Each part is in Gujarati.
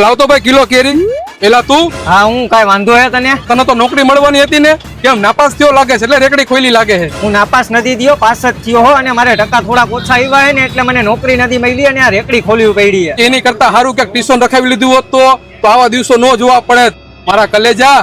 લાવતો ભાઈ કિલો કેરી. પેલા તું હા હું કાંઈ વાંધો હે તને? તને તો નોકરી મળવાની હતી ને, કેમ નાપાસ થયો લાગે છે? એટલે રેકડી ખોઈલી લાગે છે. હું નાપાસ નથી થયો, પાસ જ થયો હો, અને મારે ટકા થોડાક ઓછા આવ્યા હે ને એટલે મને નોકરી નથી મળી અને આ રેકડી ખોલવી પડી છે. એની કરતા સારું ક્યાંક ટ્યુશન રખાવી લીધું હોત તો આવા દિવસો ન જોવા પડે. મારા કલેજા,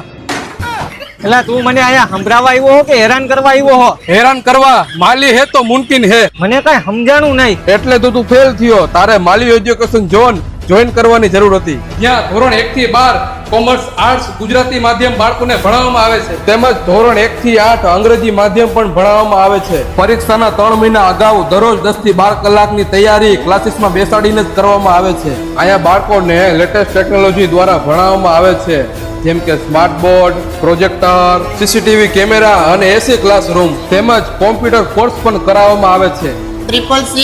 એટલે તું મને અહીંયા સંભળાવા આવ્યો હો કે હેરાન કરવા આવ્યો હો? હેરાન કરવા માલી હે તો મુમકિન હે. મને કઈ સમજાણું નહીં. એટલે તો તું ફેલ થયો. તારે માલી એજ્યુકેશન ઝોન જોઈન કરવાની જરૂર હતી. જ્યાં ધોરણ 1 થી 12 કોમર્સ, આર્ટ્સ, ગુજરાતી માધ્યમ બાળકોને ભણાવવામાં આવે છે. તેમજ ધોરણ 1 થી 8 અંગ્રેજી માધ્યમ પણ ભણાવવામાં આવે છે. પરીક્ષાના 3 મહિના અગાઉ દરરોજ 10 થી 12 કલાકની તૈયારી ક્લાસીસમાં બેસાડીને જ કરવામાં આવે છે. અહીંયા બાળકોને લેટેસ્ટ ટેકનોલોજી દ્વારા ભણાવવામાં આવે છે, જેમ કે smart board, projector, CCTV camera અને એસી ક્લાસરૂમ તેમજ કોમ્પ્યુટર કોર્સ પણ કરાવવામાં આવે છે. CCC,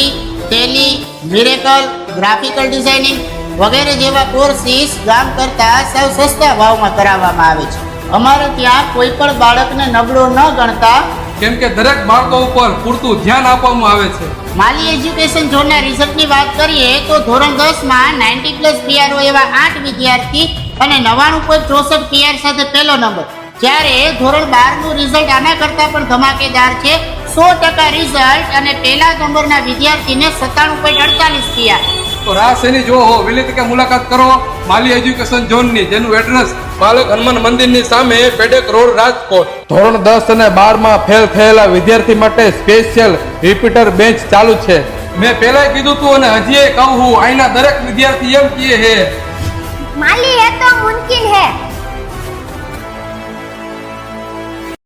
Tally, miracle, graphical designing વગેરે જેવા કોર્સીસ ગામ કરતા સાવ સસ્તા ભાવમાં કરાવવામાં આવે છે. અમારે ત્યાં કોઈ પણ બાળકને નબળો ન ગણતા, કેમ કે દરેક બાળકો ઉપર પૂરતું ધ્યાન આપવામાં આવે છે. માલી એજ્યુકેશન ઝોનના રિઝલ્ટની વાત કરીએ તો ધોરણ 10 માં 90+ PRO એવા 8 વિદ્યાર્થી અને 99.64 PR સાથે પહેલો નંબર. જ્યારે ધોરણ 12 નું રિઝલ્ટ આના કરતા પણ ધમાકેદાર છે. 100% રિઝલ્ટ અને પહેલા નંબરના વિદ્યાર્થીને 97.48 PR. તો રાહ શેની જો હો, વહેલી તકે મુલાકાત કરો માલી એજ્યુકેશન ઝોનની, જેનું એડ્રેસ બાલક હનુમાન મંદિરની સામે પેડેક રોડ, રાજકોટ. ધોરણ 10 અને 12 માં ફેલ થયેલા વિદ્યાર્થી માટે સ્પેશિયલ રિપીટર બેન્ચ ચાલુ છે. મેં પહેલા કીધું તું અને હજી કહું, અહીંના દરેક વિદ્યાર્થી એમ કહે છે, माली है तो मुमकिन है.